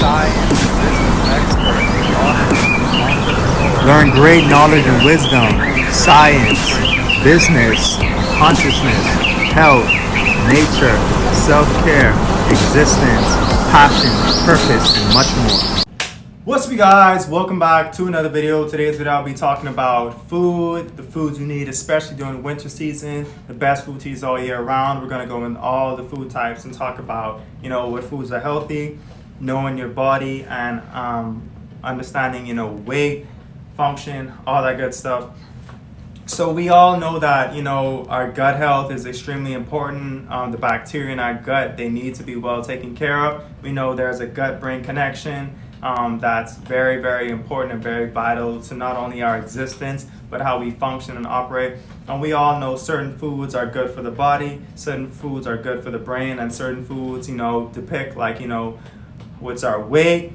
science, business expert, author, Learn great knowledge and wisdom, science, business, consciousness, health, nature, self-care, existence, passion, purpose, and much more. What's up, you guys? Welcome back to another video. Today's video I'll be talking about food, the foods you need, especially during the winter season, the best food to eat all year round. We're gonna go into all the food types and talk about, what foods are healthy, knowing your body, and understanding, weight, function, all that good stuff. So we all know that, our gut health is extremely important. The bacteria in our gut, they need to be well taken care of. We know there's a gut-brain connection. That's very, very important and very vital to not only our existence, but how we function and operate. And we all know certain foods are good for the body, certain foods are good for the brain, and certain foods, depict what's our weight,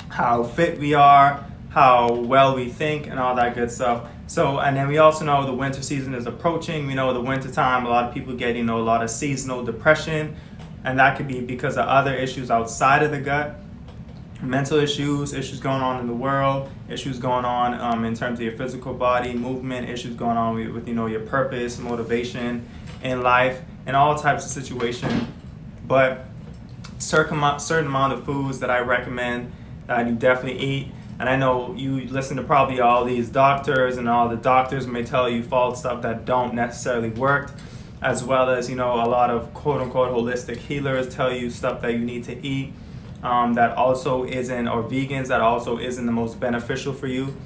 how fit we are, how well we think, and all that good stuff. So, and then we also know the winter season is approaching. We know the winter time, a lot of people get, a lot of seasonal depression, and that could be because of other issues outside of the gut. Mental issues going on in the world, issues going on in terms of your physical body, movement, issues going on with your purpose, motivation in life, and all types of situations. But certain amount of foods that I recommend that you definitely eat. And I know you listen to probably all these doctors, and all the doctors may tell you false stuff that don't necessarily work, as well as a lot of quote unquote holistic healers tell you stuff that you need to eat. That also isn't, or vegans that also isn't the most beneficial for you.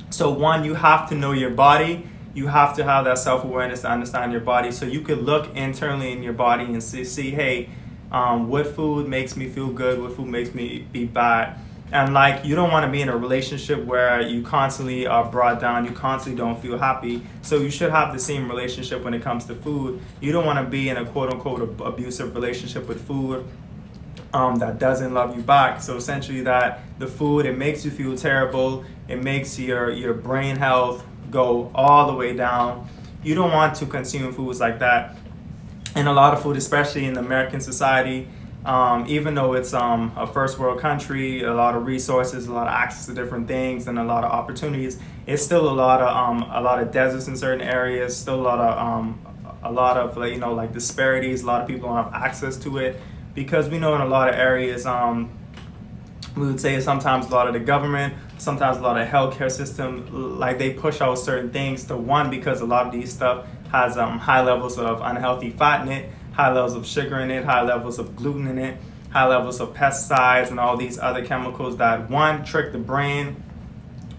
So one, you have to know your body. You have to have that self-awareness to understand your body, so you could look internally in your body and see, hey, what food makes me feel good, what food makes me be bad. And you don't want to be in a relationship where you constantly are brought down, you constantly don't feel happy. So you should have the same relationship when it comes to food. You don't want to be in a quote unquote abusive relationship with food that doesn't love you back. So essentially that the food, it makes you feel terrible. It makes your brain health go all the way down. You don't want to consume foods like that. And a lot of food, especially in the American society, even though it's a first world country, a lot of resources, a lot of access to different things, and a lot of opportunities, it's still a lot of deserts in certain areas, still a lot of disparities. A lot of people don't have access to it. Because we know in a lot of areas, we would say sometimes a lot of the government, sometimes a lot of healthcare system, they push out certain things to one, because a lot of these stuff has high levels of unhealthy fat in it, high levels of sugar in it, high levels of gluten in it, high levels of pesticides and all these other chemicals that one, trick the brain,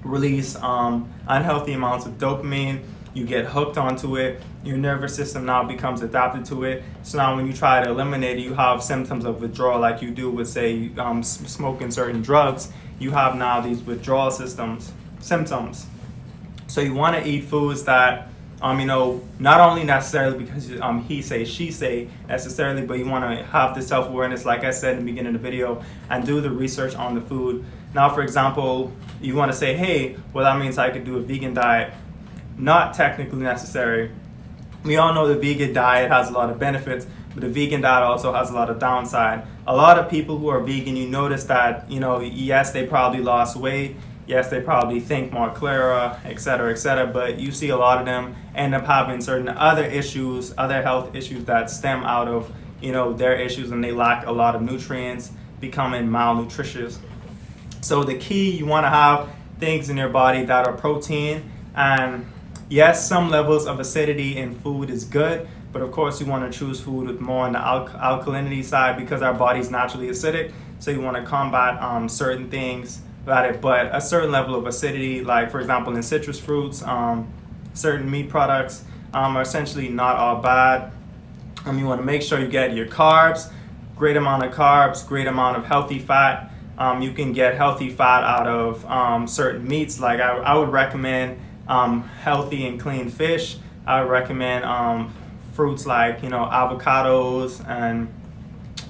release unhealthy amounts of dopamine. You get hooked onto it. Your nervous system now becomes adapted to it. So now when you try to eliminate it, you have symptoms of withdrawal like you do with, say, smoking certain drugs. You have now these withdrawal symptoms. So you want to eat foods that, not only necessarily because he say, she say necessarily, but you want to have the self-awareness, like I said in the beginning of the video, and do the research on the food. Now, for example, you want to say, hey, well, that means I could do a vegan diet. Not technically necessary. We all know the vegan diet has a lot of benefits, but the vegan diet also has a lot of downside. A lot of people who are vegan, you notice that, yes, they probably lost weight. Yes, they probably think more clearer, et cetera, but you see a lot of them end up having certain other issues, other health issues that stem out of, their issues, and they lack a lot of nutrients, becoming malnutritious. So the key, you want to have things in your body that are protein, and yes, some levels of acidity in food is good, but of course you want to choose food with more on the alkalinity side, because our body's naturally acidic. So you want to combat certain things about it, but a certain level of acidity, like for example in citrus fruits, certain meat products are essentially not all bad. You want to make sure you get your carbs, great amount of carbs, great amount of healthy fat. You can get healthy fat out of certain meats. Like I would recommend healthy and clean fish. I would recommend fruits like avocados, and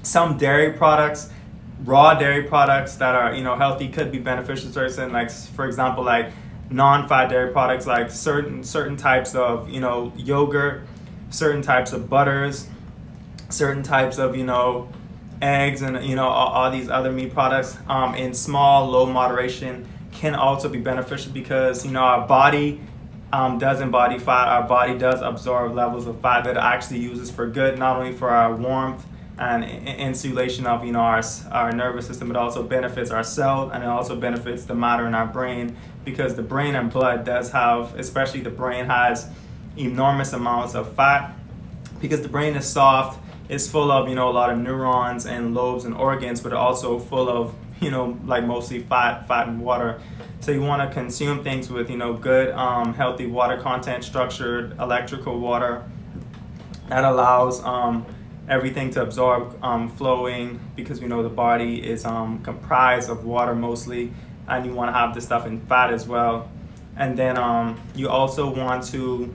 some dairy products, raw dairy products that are healthy could be beneficial to certain, like for example non-fat dairy products, like certain types of yogurt, certain types of butters, certain types of eggs and all these other meat products in small, low moderation can also be beneficial, because our body does embody fat. Our body does absorb levels of fat that it actually uses for good, not only for our warmth and insulation of our nervous system, but also benefits our cells, and it also benefits the matter in our brain, because the brain and blood does have, especially the brain, has enormous amounts of fat, because the brain is soft. It's full of a lot of neurons and lobes and organs, but also full of like mostly fat and water. So you want to consume things with good healthy water content, structured electrical water that allows everything to absorb, flowing, because the body is comprised of water mostly, and you want to have this stuff in fat as well. And then you also want to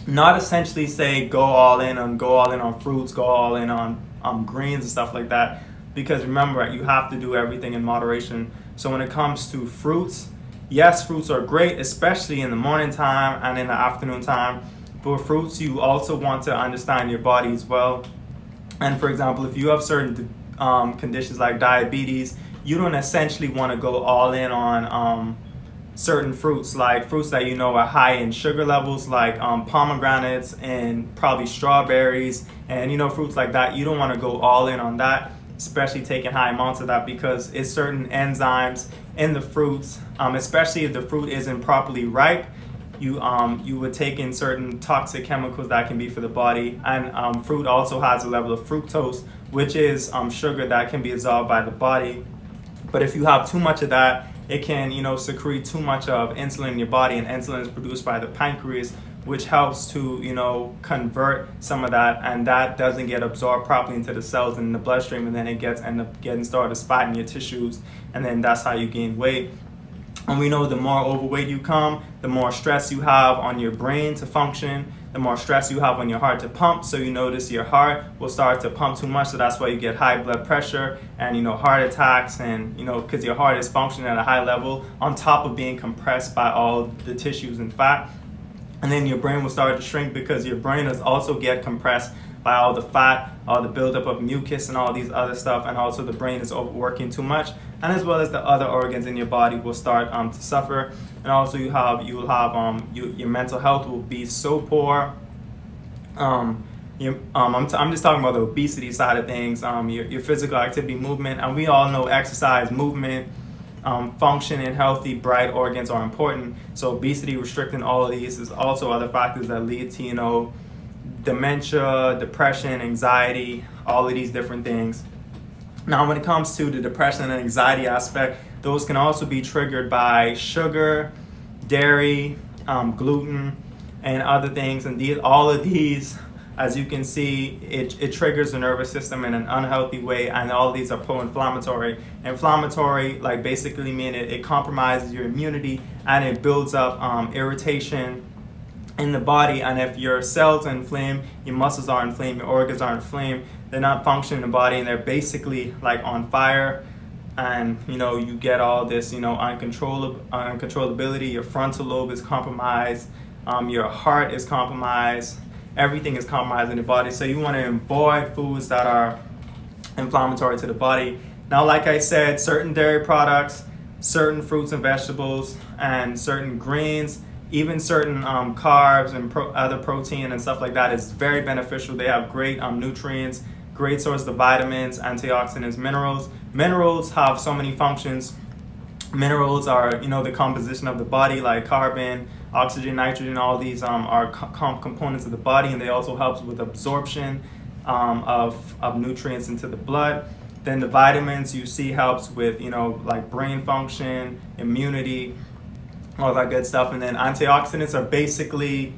not essentially say go all in on fruits, go all in on greens and stuff like that, because remember, you have to do everything in moderation. So when it comes to fruits, yes, fruits are great, especially in the morning time and in the afternoon time. But with fruits, you also want to understand your body as well. And for example, if you have certain conditions like diabetes, you don't essentially want to go all in on certain fruits, like fruits that are high in sugar levels, like pomegranates and probably strawberries, and fruits like that. You don't want to go all in on that, especially taking high amounts of that, because it's certain enzymes in the fruits, especially if the fruit isn't properly ripe. You would take in certain toxic chemicals that can be for the body. And fruit also has a level of fructose, which is sugar that can be absorbed by the body. But if you have too much of that, it can secrete too much of insulin in your body, and insulin is produced by the pancreas, which helps to convert some of that, and that doesn't get absorbed properly into the cells and in the bloodstream, and then it ends up getting stored as fat in your tissues, and then that's how you gain weight. And we know the more overweight you come, the more stress you have on your brain to function, the more stress you have on your heart to pump. So you notice your heart will start to pump too much, so that's why you get high blood pressure and heart attacks, and because your heart is functioning at a high level on top of being compressed by all the tissues and fat. And then your brain will start to shrink, because your brain is also get compressed by all the fat, all the buildup of mucus and all these other stuff, and also the brain is overworking too much, and as well as the other organs in your body will start to suffer. And also you will have your mental health will be so poor. I'm just talking about the obesity side of things, your physical activity, movement, and we all know exercise, movement, function and healthy, bright organs are important. So obesity, restricting all of these, is also other factors that lead to dementia, depression, anxiety, all of these different things. Now, when it comes to the depression and anxiety aspect, those can also be triggered by sugar, dairy, gluten, and other things. And all of these, as you can see, it triggers the nervous system in an unhealthy way, and all of these are pro-inflammatory. Inflammatory, like basically mean it compromises your immunity, and it builds up irritation in the body. And if your cells are inflamed, your muscles are inflamed, your organs are inflamed, they're not functioning in the body, and they're basically like on fire. And you get all this uncontrollability. Your frontal lobe is compromised, your heart is compromised, everything is compromised in the body. So you want to avoid foods that are inflammatory to the body. Now, like I said, certain dairy products, certain fruits and vegetables, and certain grains, even certain carbs and other protein and stuff like that is very beneficial. They have great nutrients, great source of vitamins, antioxidants, minerals. Minerals have so many functions. Minerals are, the composition of the body, like carbon, oxygen, nitrogen. All these are components of the body, and they also help with absorption of nutrients into the blood. Then the vitamins you see helps with, like brain function, immunity, all that good stuff. And then antioxidants are basically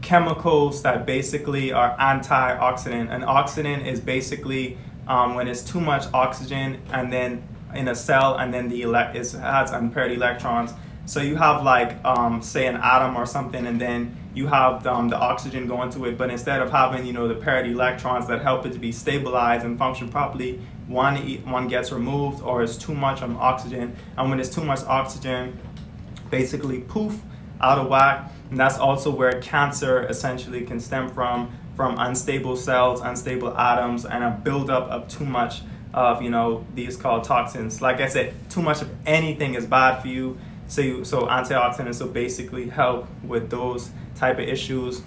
chemicals that basically are antioxidant. An oxidant is basically when it's too much oxygen and then in a cell, and then it has unpaired electrons. So you have like say an atom or something, and then you have the oxygen going to it, but instead of having the paired electrons that help it to be stabilized and function properly, one gets removed, or it's too much oxygen. And when it's too much oxygen, basically poof, out of whack. And that's also where cancer essentially can stem from from unstable cells, unstable atoms, and a buildup of too much of, these called toxins. Like I said, too much of anything is bad for you. So antioxidants will basically help with those type of issues.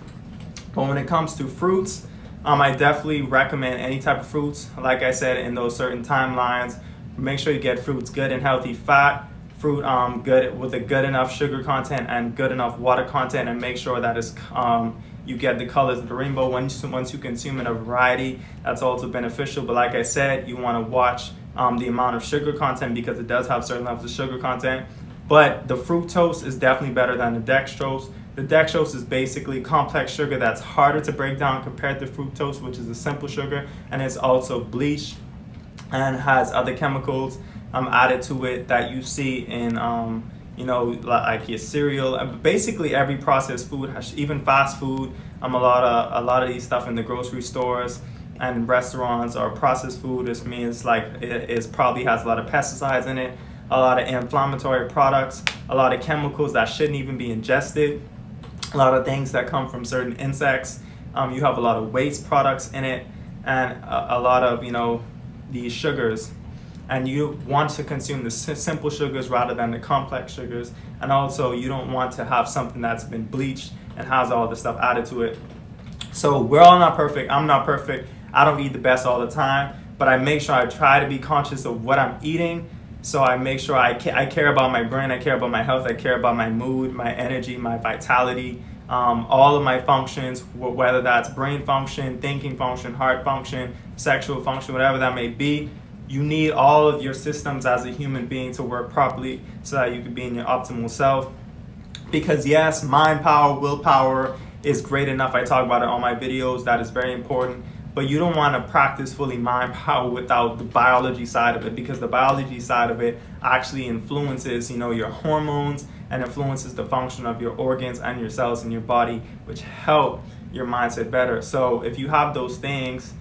But when it comes to fruits, I definitely recommend any type of fruits. Like I said, in those certain timelines, make sure you get fruits good and healthy fat, fruit good with a good enough sugar content and good enough water content, and make sure that it's you get the colors of the rainbow. Once you consume in a variety, that's also beneficial. But like I said, you want to watch the amount of sugar content, because it does have certain levels of sugar content. But the fructose is definitely better than the dextrose. The dextrose is basically complex sugar that's harder to break down compared to fructose, which is a simple sugar, and it's also bleached and has other chemicals added to it that you see in like your cereal. Basically every processed food has, even fast food, a lot of these stuff in the grocery stores and restaurants are processed food. This means like it probably has a lot of pesticides in it, a lot of inflammatory products, a lot of chemicals that shouldn't even be ingested, a lot of things that come from certain insects. You have a lot of waste products in it, and a lot of these sugars. And you want to consume the simple sugars rather than the complex sugars. And also you don't want to have something that's been bleached and has all the stuff added to it. So we're all not perfect. I'm not perfect. I don't eat the best all the time, but I make sure I try to be conscious of what I'm eating. So I make sure I care about my brain, I care about my health, I care about my mood, my energy, my vitality, all of my functions, whether that's brain function, thinking function, heart function, sexual function, whatever that may be. You need all of your systems as a human being to work properly so that you can be in your optimal self. Because yes, mind power, willpower is great enough. I talk about it on my videos. That is very important. But you don't want to practice fully mind power without the biology side of it, because the biology side of it actually influences, your hormones and influences the function of your organs and your cells in your body, which help your mindset better. So if you have those things,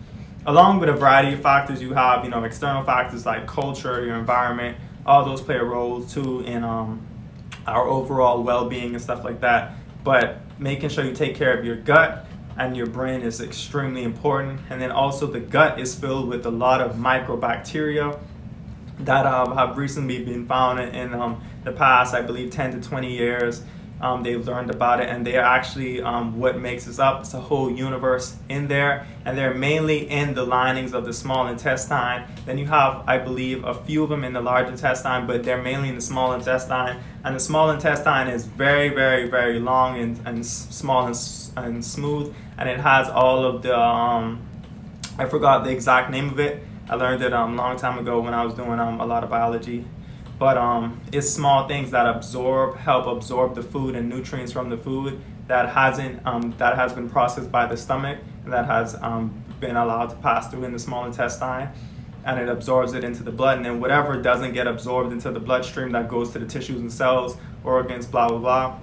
along with a variety of factors, you have, external factors like culture, your environment, all those play a role too in our overall well-being and stuff like that. But making sure you take care of your gut and your brain is extremely important. And then also the gut is filled with a lot of microbacteria that have recently been found in the past, I believe 10 to 20 years. They've learned about it, and they are actually what makes us up. It's a whole universe in there, and they're mainly in the linings of the small intestine. Then you have, I believe, a few of them in the large intestine, but they're mainly in the small intestine. And the small intestine is very, very, very long and small and smooth, and it has all of the, I forgot the exact name of it. I learned it a long time ago when I was doing a lot of biology. But it's small things that help absorb the food and nutrients from the food that has been processed by the stomach, and that has been allowed to pass through in the small intestine, and it absorbs it into the blood. And then whatever doesn't get absorbed into the bloodstream that goes to the tissues and cells, organs, blah, blah, blah,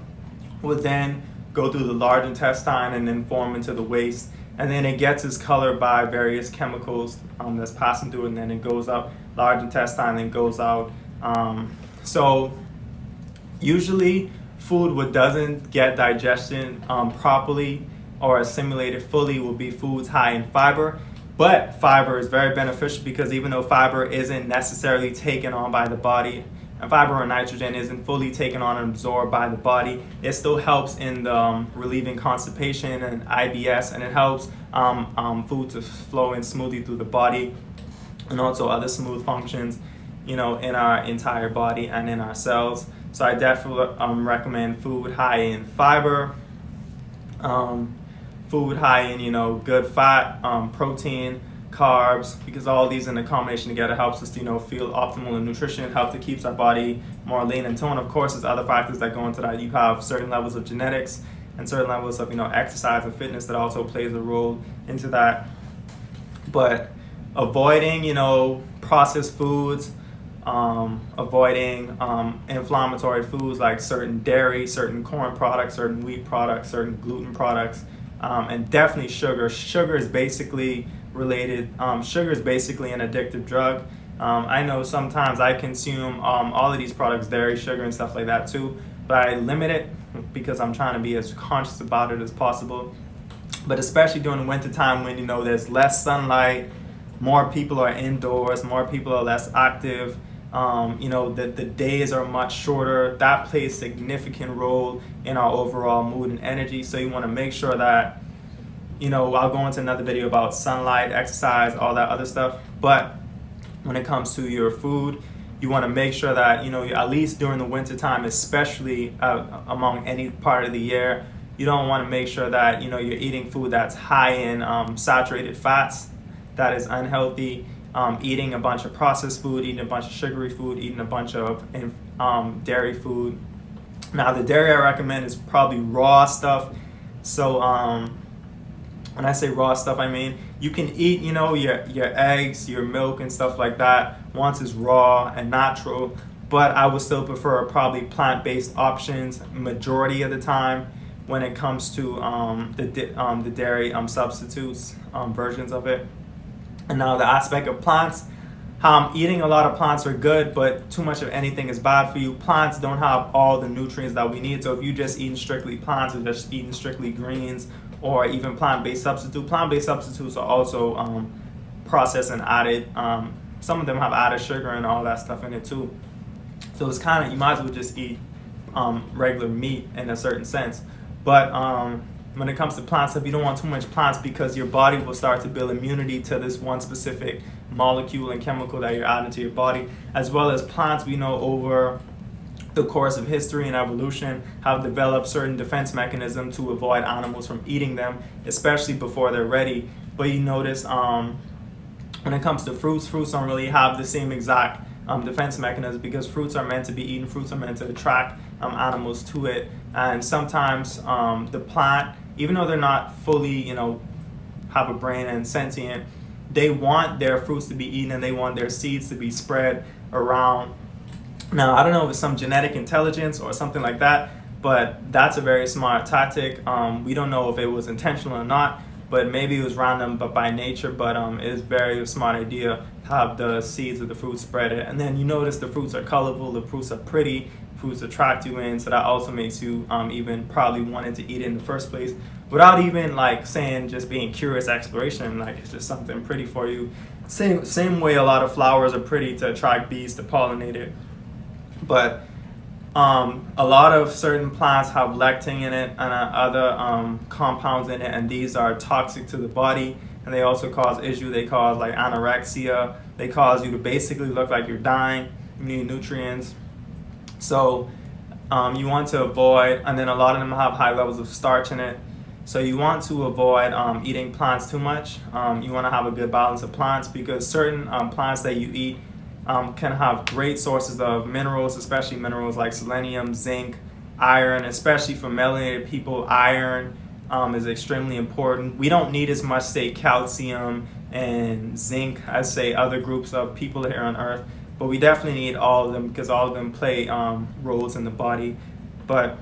will then go through the large intestine and then form into the waste. And then it gets its color by various chemicals that's passing through, and then it goes up large intestine, then goes out. So usually food what doesn't get digestion properly or assimilated fully will be foods high in fiber. But fiber is very beneficial, because even though fiber isn't necessarily taken on by the body, and fiber or nitrogen isn't fully taken on and absorbed by the body, it still helps in the relieving constipation and IBS, and it helps food to flow in smoothly through the body, and also other smooth functions in our entire body and in our cells. So I definitely recommend food high in fiber, food high in good fat, protein, carbs, because all these in a combination together helps us to feel optimal in nutrition. It helps to keep our body more lean and toned. Of course, there's other factors that go into that. You have certain levels of genetics and certain levels of exercise and fitness that also plays a role into that. But avoiding processed foods, avoiding inflammatory foods like certain dairy, certain corn products, certain wheat products, certain gluten products, and definitely sugar. Sugar is basically sugar is basically an addictive drug. I know sometimes I consume all of these products, dairy, sugar, and stuff like that too, but I limit it because I'm trying to be as conscious about it as possible. But especially during the winter time when, there's less sunlight, more people are indoors, more people are less active, the days are much shorter. That plays a significant role in our overall mood and energy. So you want to make sure that, I'll go into another video about sunlight, exercise, all that other stuff. But when it comes to your food, you want to make sure that, at least during the winter time, especially among any part of the year, you don't want to make sure that, you're eating food that's high in saturated fats, that is unhealthy, eating a bunch of processed food, eating a bunch of sugary food, eating a bunch of dairy food. Now, the dairy I recommend is probably raw stuff. So when I say raw stuff, I mean you can eat, your eggs, your milk and stuff like that once it's raw and natural, but I would still prefer probably plant-based options majority of the time when it comes to the dairy substitutes, versions of it. And now the aspect of plants, eating a lot of plants are good, but too much of anything is bad for you. Plants don't have all the nutrients that we need. So if you just eating strictly plants or just eating strictly greens or even plant-based substitutes are also processed and added. Some of them have added sugar and all that stuff in it too. So it's kind of, you might as well just eat regular meat in a certain sense. But when it comes to plant stuff, you don't want too much plants because your body will start to build immunity to this one specific molecule and chemical that you're adding to your body. As well as plants, we know over the course of history and evolution have developed certain defense mechanisms to avoid animals from eating them, especially before they're ready. But you notice when it comes to fruits don't really have the same exact defense mechanism, because fruits are meant to be eaten. Fruits are meant to attract animals to it. And sometimes the plant, even though they're not fully, have a brain and sentient, they want their fruits to be eaten and they want their seeds to be spread around. Now, I don't know if it's some genetic intelligence or something like that, but that's a very smart tactic. We don't know if it was intentional or not, but maybe it was random, but by nature. But it's very smart idea to have the seeds of the fruit spread it. And then you notice the fruits are colorful, the fruits are pretty, fruits attract you in, so that also makes you even probably wanting to eat it in the first place without even like saying just being curious exploration, like it's just something pretty for you. Same way a lot of flowers are pretty to attract bees to pollinate it. But a lot of certain plants have lectin in it and other compounds in it, and these are toxic to the body, and they also cause issue. They cause like anorexia. They cause you to basically look like you're dying. You need nutrients. So you want to avoid, and then a lot of them have high levels of starch in it. So you want to avoid eating plants too much. You want to have a good balance of plants, because certain plants that you eat can have great sources of minerals, especially minerals like selenium, zinc, iron. Especially for melanated people, iron is extremely important. We don't need as much, say, calcium and zinc as, say, other groups of people here on Earth. But we definitely need all of them, because all of them play roles in the body. But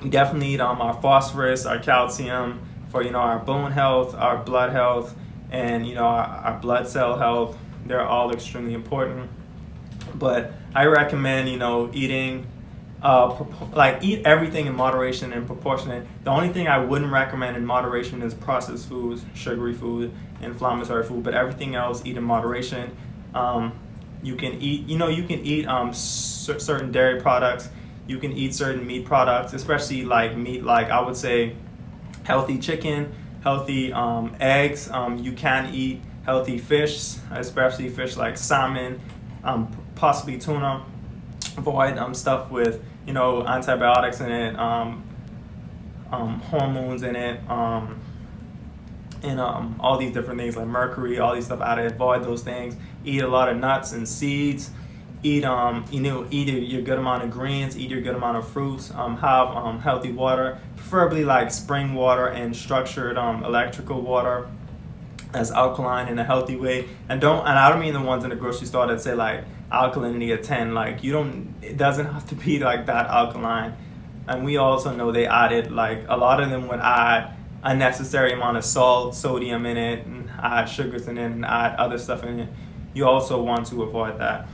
we definitely need our phosphorus, our calcium for, our bone health, our blood health, and, our blood cell health. They're all extremely important. But I recommend, eating, eat everything in moderation and proportionate. The only thing I wouldn't recommend in moderation is processed foods, sugary food, inflammatory food. But everything else, eat in moderation. You can eat, certain dairy products. You can eat certain meat products, especially like meat, like I would say healthy chicken, healthy eggs. You can eat healthy fish, especially fish like salmon, possibly tuna. Avoid stuff with, antibiotics in it, hormones in it, and all these different things like mercury, all these stuff out of it. Avoid those things. Eat a lot of nuts and seeds. Eat eat your good amount of greens. Eat your good amount of fruits. Have healthy water, preferably like spring water and structured electrical water as alkaline in a healthy way. And I don't mean the ones in the grocery store that say like alkalinity of 10. Like it doesn't have to be like that alkaline. And we also know they added, like a lot of them would add unnecessary amount of salt, sodium in it, and add sugars in it, and add other stuff in it. You also want to avoid that.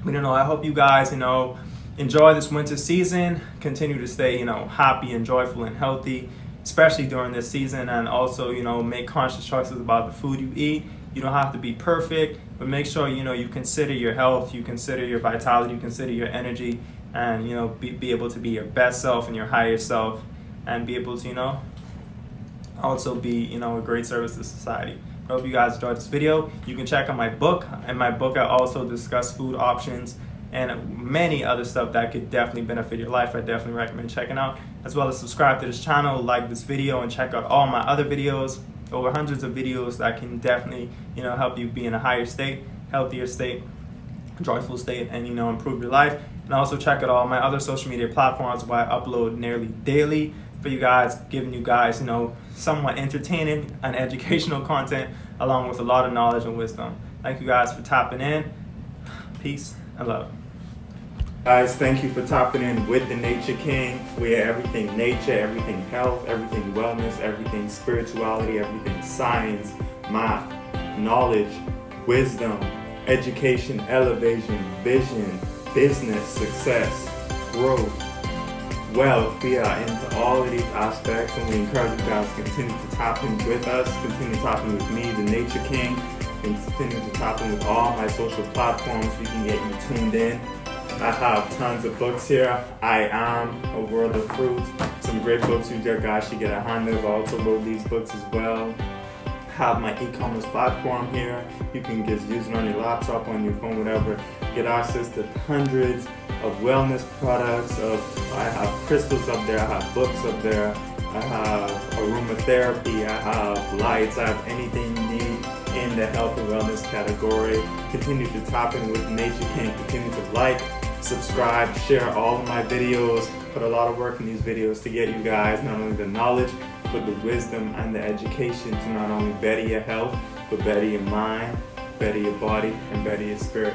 But I hope you guys enjoy this winter season. Continue to stay happy and joyful and healthy. especially during this season. And also, make conscious choices about the food you eat. You don't have to be perfect, but make sure, you consider your health, you consider your vitality, you consider your energy, and, be able to be your best self and your higher self, and be able to, also be, a great service to society. I hope you guys enjoyed this video. You can check out my book. In my book, I also discuss food options and many other stuff that could definitely benefit your life. I definitely recommend checking out, as well as subscribe to this channel, like this video, and check out all my other videos, over hundreds of videos that can definitely, help you be in a higher state, healthier state, joyful state, and, improve your life. And also check out all my other social media platforms where I upload nearly daily for you guys, giving you guys, somewhat entertaining and educational content, along with a lot of knowledge and wisdom. Thank you guys for tapping in. Peace and love. Guys, thank you for tapping in with the Nature King, where everything nature, everything health, everything wellness, everything spirituality, everything science, math, knowledge, wisdom, education, elevation, vision, business, success, growth, wealth. We are into all of these aspects, and we encourage you guys to continue to tap in with us, continue tapping with me, the Nature King, and continue to tap in with all my social platforms. We can get you tuned in. I have tons of books here. I Am a World of Fruit. Some great books you guys should get a hand of. I also wrote these books as well. Have my e-commerce platform here. You can just use it on your laptop, on your phone, whatever. Get access to hundreds of wellness products. I have crystals up there. I have books up there. I have aromatherapy. I have lights. I have anything you need in the health and wellness category. Continue to tap in with Nature King. Continue to like, subscribe, share all of my videos. Put a lot of work in these videos to get you guys not only the knowledge, but the wisdom and the education to not only better your health, but better your mind, better your body, and better your spirit.